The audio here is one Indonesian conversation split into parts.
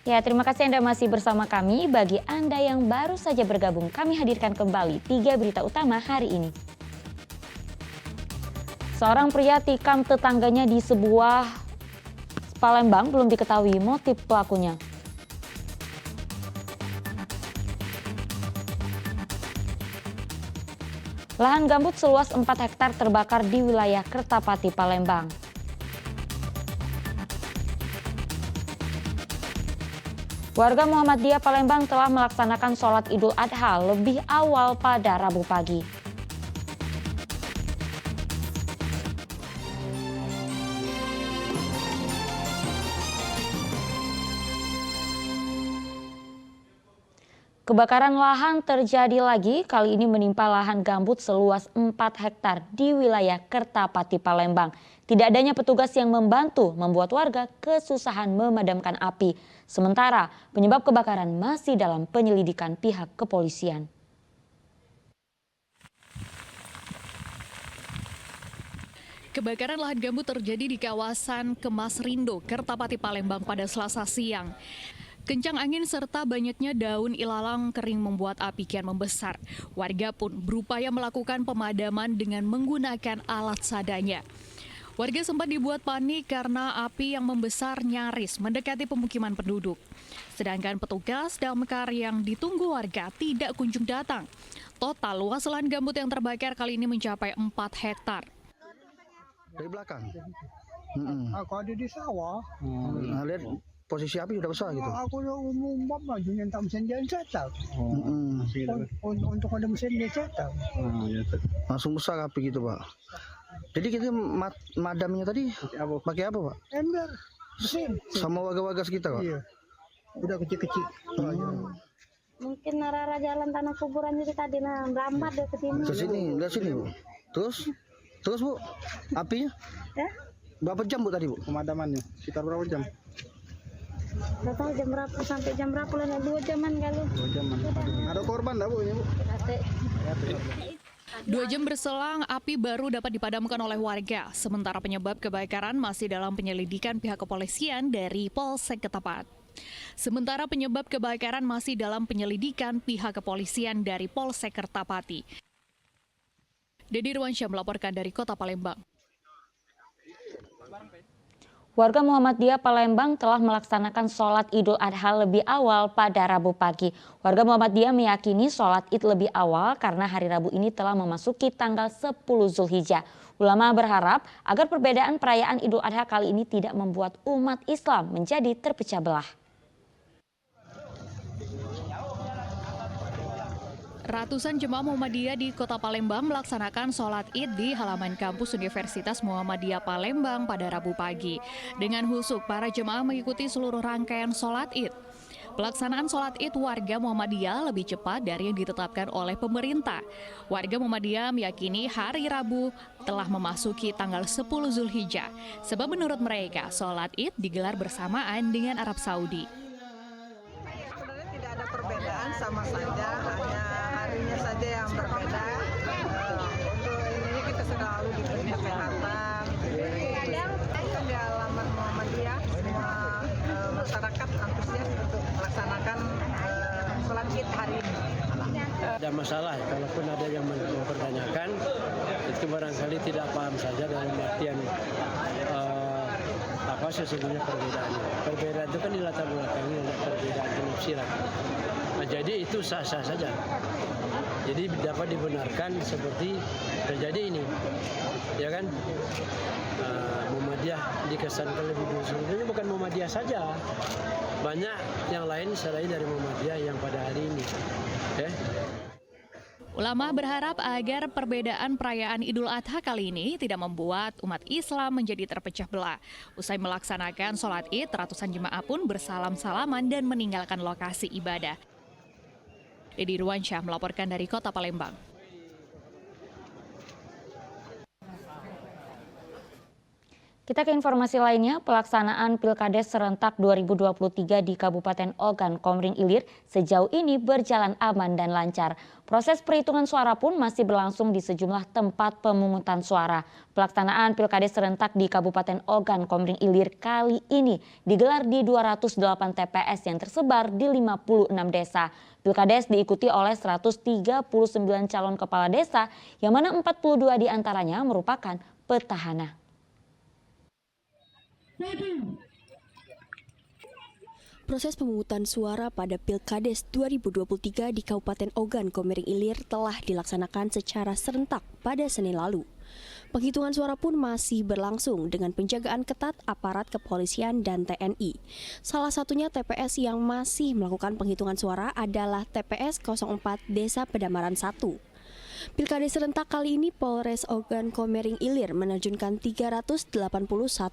Ya, terima kasih Anda masih bersama kami. Bagi Anda yang baru saja bergabung, kami hadirkan kembali 3 berita utama hari ini. Seorang pria tikam tetangganya di sebuah Palembang belum diketahui motif pelakunya. Lahan gambut seluas 4 hektar terbakar di wilayah Kertapati, Palembang. Warga Muhammadiyah Palembang telah melaksanakan sholat Idul Adha lebih awal pada Rabu pagi. Kebakaran lahan terjadi lagi, kali ini menimpa lahan gambut seluas 4 hektar di wilayah Kertapati, Palembang. Tidak adanya petugas yang membantu membuat warga kesusahan memadamkan api. Sementara penyebab kebakaran masih dalam penyelidikan pihak kepolisian. Kebakaran lahan gambut terjadi di kawasan Kemas Rindo, Kertapati, Palembang pada Selasa siang. Kencang angin serta banyaknya daun ilalang kering membuat api kian membesar. Warga pun berupaya melakukan pemadaman dengan menggunakan alat seadanya. Warga sempat dibuat panik karena api yang membesar nyaris mendekati pemukiman penduduk. Sedangkan petugas damkar yang ditunggu warga tidak kunjung datang. Total luas lahan gambut yang terbakar kali ini mencapai 4 hektar. Dari belakang? Aku ada di sawah. Nah, lihat posisi api udah besar gitu. Aku umum maju nyentak mesin dia cetak. Untuk ada mesin dia cetak. Langsung besar api gitu, Pak. Jadi kita madamnya tadi pakai apa, Pak? Ember, mesin. Sama warga-warga sekitar, Pak? Iya. Udah kecil-kecil. Mungkin arah jalan tanah kuburan itu tadi merambat dia ke sini. Ke sini, lihat sini, Bu. Terus Bu, apinya? Ya? Berapa jam Bu tadi, Bu? Pemadamannya sekitar berapa jam? Gak tahu jam berapa sampai jam berapa lah, 2 jaman kali. 2 jaman. Ada korban enggak Bu ini, Bu? 2 jam berselang, api baru dapat dipadamkan oleh warga. Sementara penyebab kebakaran masih dalam penyelidikan pihak kepolisian dari Polsek Kertapati. Dedi Ruansyah melaporkan dari Kota Palembang. Warga Muhammadiyah Palembang telah melaksanakan sholat Idul Adha lebih awal pada Rabu pagi. Warga Muhammadiyah meyakini sholat Id lebih awal karena hari Rabu ini telah memasuki tanggal 10 Zulhijjah. Ulama berharap agar perbedaan perayaan Idul Adha kali ini tidak membuat umat Islam menjadi terpecah belah. Ratusan jemaah Muhammadiyah di Kota Palembang melaksanakan sholat Id di halaman kampus Universitas Muhammadiyah Palembang pada Rabu pagi. Dengan khusyuk, para jemaah mengikuti seluruh rangkaian sholat Id. Pelaksanaan sholat Id warga Muhammadiyah lebih cepat dari yang ditetapkan oleh pemerintah. Warga Muhammadiyah meyakini hari Rabu telah memasuki tanggal 10 Zulhijjah. Sebab menurut mereka, sholat Id digelar bersamaan dengan Arab Saudi. Sebenarnya tidak ada perbedaan, sama saja, hanya harinya saja yang berbeda. Untuk ini kita selalu diberi kesehatan. Kan di halaman Muhammadiyah semua masyarakat antusias untuk melaksanakan sholat Id hari ini. Ada masalah, kalaupun ada yang mempertanyakan, itu barangkali tidak paham saja dalam artian apa sesungguhnya perbedaannya. Perbedaan itu kan dilatar belakangi oleh perbedaan penafsiran. Nah, jadi itu sah-sah saja. Jadi dapat dibenarkan seperti terjadi ini, ya kan? Muhammadiyah dikesankan lebih dulu. Sebenarnya bukan Muhammadiyah saja, banyak yang lain selain dari Muhammadiyah yang pada hari ini. Okay? Ulama berharap agar perbedaan perayaan Idul Adha kali ini tidak membuat umat Islam menjadi terpecah belah. Usai melaksanakan sholat Id, ratusan jemaah pun bersalam-salaman dan meninggalkan lokasi ibadah. Dedi Ruansyah melaporkan dari Kota Palembang. Kita ke informasi lainnya, pelaksanaan Pilkades serentak 2023 di Kabupaten Ogan Komering Ilir sejauh ini berjalan aman dan lancar. Proses perhitungan suara pun masih berlangsung di sejumlah tempat pemungutan suara. Pelaksanaan Pilkades serentak di Kabupaten Ogan Komering Ilir kali ini digelar di 208 TPS yang tersebar di 56 desa. Pilkades diikuti oleh 139 calon kepala desa, yang mana 42 diantaranya merupakan petahana. Proses pemungutan suara pada Pilkades 2023 di Kabupaten Ogan Komering Ilir telah dilaksanakan secara serentak pada Senin lalu. Penghitungan suara pun masih berlangsung dengan penjagaan ketat aparat kepolisian dan TNI. Salah satunya TPS yang masih melakukan penghitungan suara adalah TPS 04 Desa Pedamaran 1. Pilkades serentak kali ini Polres Ogan Komering Ilir menerjunkan 381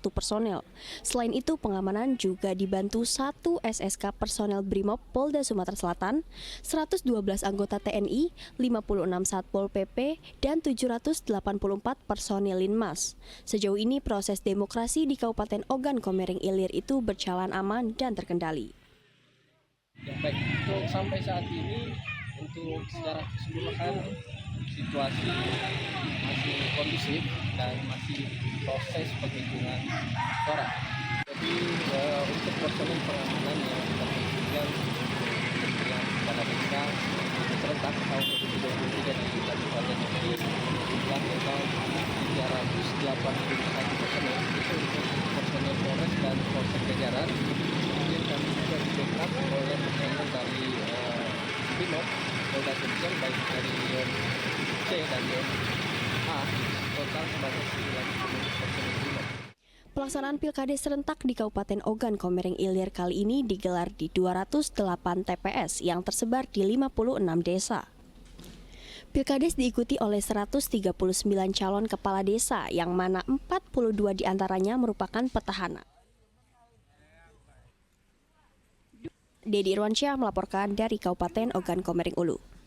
personel. Selain itu pengamanan juga dibantu 1 SSK personel Brimob Polda Sumatera Selatan, 112 anggota TNI, 56 Satpol PP, dan 784 personil Linmas. Sejauh ini proses demokrasi di Kabupaten Ogan Komering Ilir itu berjalan aman dan terkendali. Ya, baik, untuk sampai saat ini untuk secara keseluruhan situasi masih kondusif dan masih proses penghitungan suara. Jadi untuk personil pengamanan yang tersedia yang pada desa serentak tahun 2023 di Kabupaten ini jumlah total 381 personil itu untuk personil Polres dan Polsek jajaran. Kemudian kami juga di-backup oleh personil dari Brimob Polda Sulsel baik dari Yon C dan Yon A, total sebanyak 9 personil Brimob. Pelaksanaan Pilkades serentak di Kabupaten Ogan Komering Ilir kali ini digelar di 208 TPS yang tersebar di 56 desa. Pilkades diikuti oleh 139 calon kepala desa yang mana 42 diantaranya merupakan petahana. Dedi Irwansyah melaporkan dari Kabupaten Ogan Komering Ulu.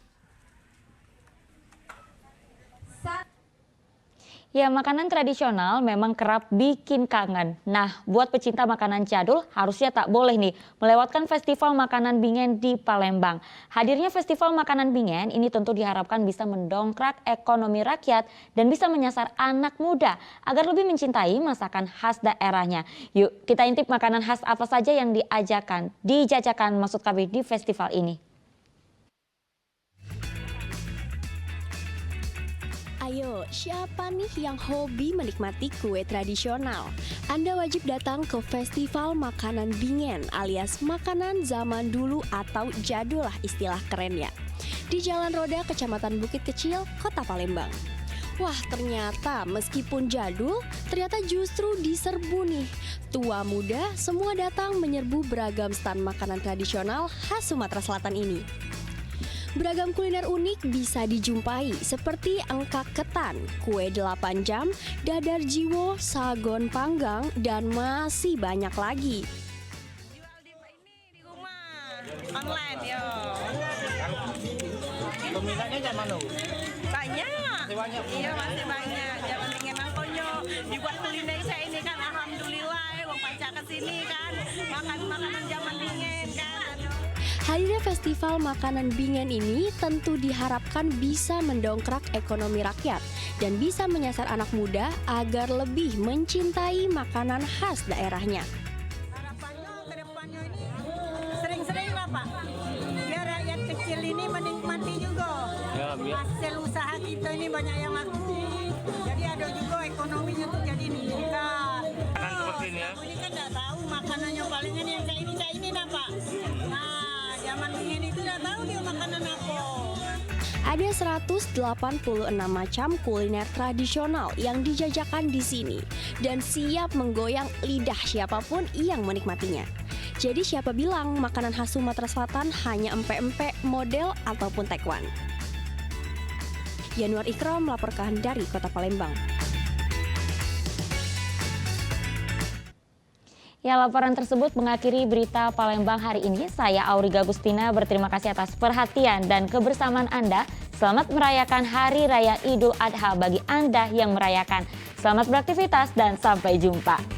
Ya, makanan tradisional memang kerap bikin kangen. Nah, buat pecinta makanan jadul harusnya tak boleh nih melewatkan Festival Makanan Bingen di Palembang. Hadirnya Festival Makanan Bingen ini tentu diharapkan bisa mendongkrak ekonomi rakyat dan bisa menyasar anak muda agar lebih mencintai masakan khas daerahnya. Yuk, kita intip makanan khas apa saja yang dijajakan maksud kami di festival ini. Ayo, siapa nih yang hobi menikmati kue tradisional? Anda wajib datang ke Festival Makanan Bingen alias makanan zaman dulu atau jadul lah istilah kerennya. Di Jalan Roda, Kecamatan Bukit Kecil, Kota Palembang. Wah, ternyata meskipun jadul, ternyata justru diserbu nih. Tua muda semua datang menyerbu beragam stand makanan tradisional khas Sumatera Selatan ini. Beragam kuliner unik bisa dijumpai seperti engkak ketan, kue 8 jam, dadar jiwo, sagon panggang, dan masih banyak lagi. Jual di rumah, online yo. Peminatnya zaman dulu? Banyak. Iya masih banyak. Jangan ingin angkonyo. Dibuat kuliner saya ini kan alhamdulillah. Wong pajak kesini kan makan makanan zaman dingin kan. Hadirnya Festival Makanan Bingen ini tentu diharapkan bisa mendongkrak ekonomi rakyat dan bisa menyasar anak muda agar lebih mencintai makanan khas daerahnya. Harapannya ke depannya ini sering-sering lah Pak. Biar rakyat kecil ini menikmati juga. Hasil usaha kita ini banyak yang laku. Jadi ada juga ekonominya tuh jadi meningkat. Makanan seperti ini ya? Ini kan nggak tahu makanannya palingan yang kayak ini nah Pak. Nah, zaman dingin itu nggak tahu dia makanan apa. Ada 186 macam kuliner tradisional yang dijajakan di sini dan siap menggoyang lidah siapapun yang menikmatinya. Jadi siapa bilang makanan khas Sumatera Selatan hanya empek-empek, model ataupun tekwan. Yanuar Ikram melaporkan dari Kota Palembang. Ya, laporan tersebut mengakhiri berita Palembang hari ini. Saya Auriga Gustina berterima kasih atas perhatian dan kebersamaan Anda. Selamat merayakan Hari Raya Idul Adha bagi Anda yang merayakan. Selamat beraktivitas dan sampai jumpa.